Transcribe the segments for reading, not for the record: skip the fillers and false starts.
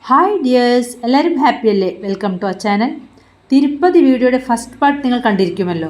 Hi dears, എല്ലാവരും happy അല്ലേ? Welcome to our channel. Tirupati വീഡിയോയുടെ ഫസ്റ്റ് പാർട്ട് നിങ്ങൾ കണ്ടിരിക്കുമല്ലോ.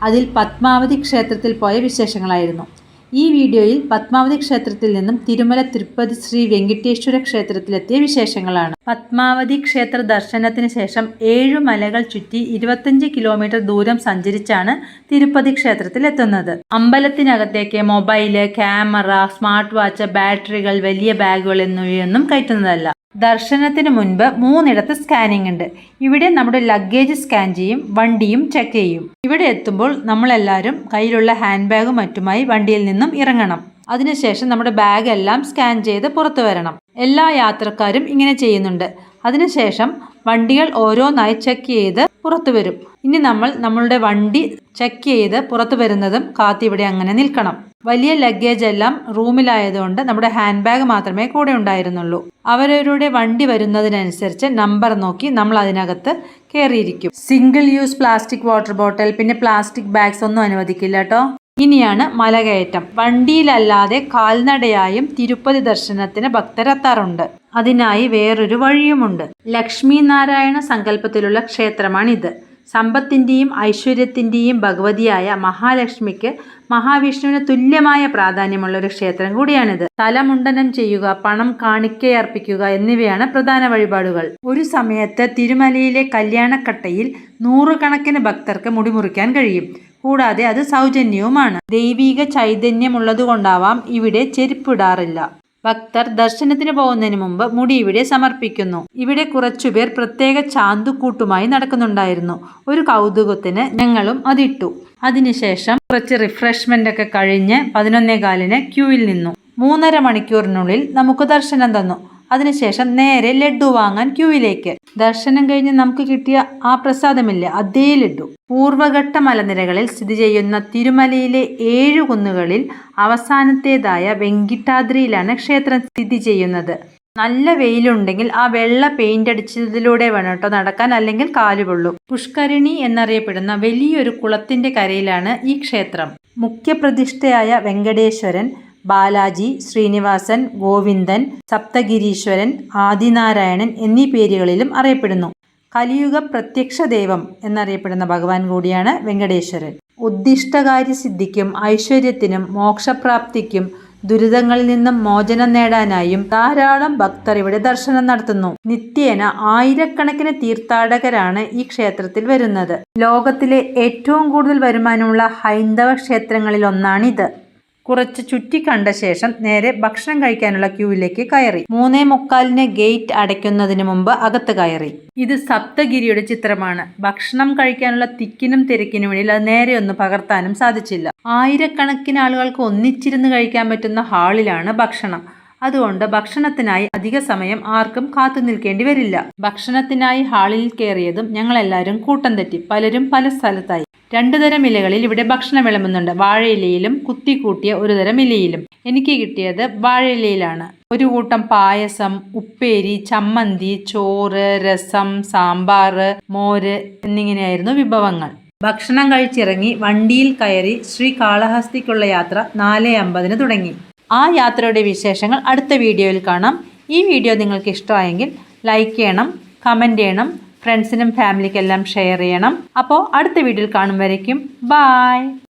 അതിൽ പത്മാവതി ക്ഷേത്രത്തിൽ പോയ വിശേഷങ്ങളായിരുന്നു. ഈ വീഡിയോയിൽ പത്മാവതി ക്ഷേത്രത്തിൽ നിന്നും തിരുമല തിരുപ്പതി ശ്രീ വെങ്കിട്ടേശ്വര ക്ഷേത്രത്തിലെത്തിയ വിശേഷങ്ങളാണ്. പത്മാവതി ക്ഷേത്ര ദർശനത്തിന് ശേഷം 7 മലകൾ ചുറ്റി 25 കിലോമീറ്റർ ദൂരം സഞ്ചരിച്ചാണ് തിരുപ്പതി ക്ഷേത്രത്തിൽ എത്തുന്നത്. അമ്പലത്തിനകത്തേക്ക് മൊബൈല്, ക്യാമറ, സ്മാർട്ട് വാച്ച്, ബാറ്ററികൾ, വലിയ ബാഗുകൾ എന്നിവയൊന്നും കയറ്റുന്നതല്ല. ദർശനത്തിന് മുൻപ് 3 സ്കാനിംഗ് ഉണ്ട്. ഇവിടെ നമ്മുടെ ലഗേജ് സ്കാൻ ചെയ്യും, വണ്ടിയും ചെക്ക് ചെയ്യും. ഇവിടെ എത്തുമ്പോൾ നമ്മളെല്ലാവരും കയ്യിലുള്ള ഹാൻഡ് ബാഗും മറ്റുമായി വണ്ടിയിൽ നിന്നും ഇറങ്ങണം. അതിനുശേഷം നമ്മുടെ ബാഗ് എല്ലാം സ്കാൻ ചെയ്ത് പുറത്തു വരണം. എല്ലാ യാത്രക്കാരും ഇങ്ങനെ ചെയ്യുന്നുണ്ട്. അതിനുശേഷം വണ്ടികൾ ഓരോന്നായി ചെക്ക് ചെയ്ത് പുറത്തു വരും. ഇനി നമ്മളുടെ വണ്ടി ചെക്ക് ചെയ്ത് പുറത്തു വരുന്നതും കാത്തിവിടെ അങ്ങനെ നിൽക്കണം. വലിയ ലഗേജ് എല്ലാം റൂമിലായതുകൊണ്ട് നമ്മുടെ ഹാൻഡ് ബാഗ് മാത്രമേ കൂടെ ഉണ്ടായിരുന്നുള്ളൂ. അവരവരുടെ വണ്ടി വരുന്നതിനനുസരിച്ച് നമ്പർ നോക്കി നമ്മൾ അതിനകത്ത് കയറിയിരിക്കും. Single use plastic water bottle, പിന്നെ പ്ലാസ്റ്റിക് ബാഗ്സ് ഒന്നും അനുവദിക്കില്ല കേട്ടോ. ഇനിയാണ് മലകയറ്റം. വണ്ടിയിലല്ലാതെ കാൽനടയായും തിരുപ്പതി ദർശനത്തിന് ഭക്തരെത്താറുണ്ട്. അതിനായി വേറൊരു വഴിയുമുണ്ട്. ലക്ഷ്മി നാരായണ സങ്കല്പത്തിലുള്ള ക്ഷേത്രമാണിത്. സമ്പത്തിൻ്റെയും ഐശ്വര്യത്തിൻ്റെയും ഭഗവതിയായ മഹാലക്ഷ്മിക്ക് മഹാവിഷ്ണുവിന് തുല്യമായ പ്രാധാന്യമുള്ള ഒരു ക്ഷേത്രം കൂടിയാണിത്. തലമുണ്ടനം ചെയ്യുക, പണം കാണിക്കയർപ്പിക്കുക എന്നിവയാണ് പ്രധാന വഴിപാടുകൾ. ഒരു സമയത്ത് തിരുമലയിലെ കല്യാണക്കട്ടയിൽ 100 കണക്കിന് ഭക്തർക്ക് മുടിമുറിക്കാൻ കഴിയും. കൂടാതെ അത് സൗജന്യവുമാണ്. ദൈവിക ചൈതന്യമുള്ളതുകൊണ്ടാവാം ഇവിടെ ചെരുപ്പിടാറില്ല. ഭക്തർ ദർശനത്തിന് പോകുന്നതിന് മുമ്പ് മുടി ഇവിടെ സമർപ്പിക്കുന്നു. ഇവിടെ കുറച്ചുപേർ പ്രത്യേക ചാന്തുകൂട്ടുമായി നടക്കുന്നുണ്ടായിരുന്നു. ഒരു കൗതുകത്തിന് ഞങ്ങളും അതിട്ടു. അതിനുശേഷം കുറച്ച് റിഫ്രഷ്മെന്റ് ഒക്കെ കഴിഞ്ഞ് 11:15 ക്യൂവിൽ നിന്നു. 3.5 മണിക്കൂറിനുള്ളിൽ നമുക്ക് ദർശനം തന്നു. അതിനുശേഷം നേരെ ലഡ്ഡു വാങ്ങാൻ ക്യൂവിലേക്ക്. ദർശനം കഴിഞ്ഞ് നമുക്ക് കിട്ടിയ ആ പ്രസാദമില്ലേ, അതേ ലഡ്ഡു. പൂർവഘട്ട മലനിരകളിൽ സ്ഥിതി ചെയ്യുന്ന തിരുമലയിലെ 7 കുന്നുകളിൽ അവസാനത്തേതായ വെങ്കിട്ടാദ്രിയിലാണ് ക്ഷേത്രം സ്ഥിതി ചെയ്യുന്നത്. നല്ല വെയിലുണ്ടെങ്കിൽ ആ വെള്ള പെയിന്റ് അടിച്ചതിലൂടെ വേണം കേട്ടോ നടക്കാൻ, അല്ലെങ്കിൽ കാലുകൊള്ളും. പുഷ്കരിണി എന്നറിയപ്പെടുന്ന വലിയൊരു കുളത്തിന്റെ കരയിലാണ് ഈ ക്ഷേത്രം. മുഖ്യപ്രതിഷ്ഠയായ വെങ്കടേശ്വരൻ, ബാലാജി, ശ്രീനിവാസൻ, ഗോവിന്ദൻ, സപ്തഗിരീശ്വരൻ, ആദിനാരായണൻ എന്നീ പേരുകളിലും അറിയപ്പെടുന്നു. കലിയുഗ പ്രത്യക്ഷ ദൈവം എന്നറിയപ്പെടുന്ന ഭഗവാൻ കൂടിയാണ് വെങ്കടേശ്വരൻ. ഉദ്ദിഷ്ടകാര്യ സിദ്ധിക്കും ഐശ്വര്യത്തിനും മോക്ഷപ്രാപ്തിക്കും ദുരിതങ്ങളിൽ നിന്നും മോചനം നേടാനായും ധാരാളം ഭക്തർ ഇവിടെ ദർശനം നടത്തുന്നു. നിത്യേന ആയിരക്കണക്കിന് തീർത്ഥാടകരാണ് ഈ ക്ഷേത്രത്തിൽ വരുന്നത്. ലോകത്തിലെ ഏറ്റവും കൂടുതൽ വരുമാനമുള്ള ഹൈന്ദവ ക്ഷേത്രങ്ങളിൽ ഒന്നാണിത്. കുറച്ച് ചുറ്റി കണ്ട ശേഷം നേരെ ഭക്ഷണം കഴിക്കാനുള്ള ക്യൂവിലേക്ക് കയറി. 3:45 ഗേറ്റ് അടയ്ക്കുന്നതിന് മുമ്പ് അകത്ത് കയറി. ഇത് സപ്തഗിരിയുടെ ചിത്രമാണ്. ഭക്ഷണം കഴിക്കാനുള്ള തിക്കിനും തിരക്കിനും ഇടയിൽ അത് നേരെ ഒന്ന് പകർത്താനും സാധിച്ചില്ല. ആയിരക്കണക്കിന് ആളുകൾക്ക് ഒന്നിച്ചിരുന്ന് കഴിക്കാൻ പറ്റുന്ന ഹാളിലാണ് ഭക്ഷണം. അതുകൊണ്ട് ഭക്ഷണത്തിനായി അധിക സമയം ആർക്കും കാത്തു നിൽക്കേണ്ടി വരില്ല. ഭക്ഷണത്തിനായി ഹാളിൽ കയറിയതും ഞങ്ങളെല്ലാവരും കൂട്ടം തെറ്റി. പലരും പല സ്ഥലത്തായി. 2 തരം ഇലകളിൽ ഇവിടെ ഭക്ഷണം വിളമ്പുന്നുണ്ട്. വാഴയിലയിലും കുത്തിക്കൂട്ടിയ ഒരു തരം ഇലയിലും. എനിക്ക് കിട്ടിയത് വാഴയിലയിലാണ്. ഒരു കൂട്ടം പായസം, ഉപ്പേരി, ചമ്മന്തി, ചോറ്, രസം, സാമ്പാർ, മോര് എന്നിങ്ങനെയായിരുന്നു വിഭവങ്ങൾ. ഭക്ഷണം കഴിച്ചിറങ്ങി വണ്ടിയിൽ കയറി ശ്രീകാളഹസ്തിക്കുള്ള യാത്ര 4:50 തുടങ്ങി. ആ യാത്രയുടെ വിശേഷങ്ങൾ അടുത്ത വീഡിയോയിൽ കാണാം. ഈ വീഡിയോ നിങ്ങൾക്ക് ഇഷ്ടമായെങ്കിൽ ലൈക്ക് ചെയ്യണം, കമൻറ്റ് ചെയ്യണം, ഫ്രണ്ട്സിനും ഫാമിലിക്കെല്ലാം ഷെയർ ചെയ്യണം. അപ്പോൾ അടുത്ത വീഡിയോയിൽ കാണും വരയ്ക്കും ബൈ.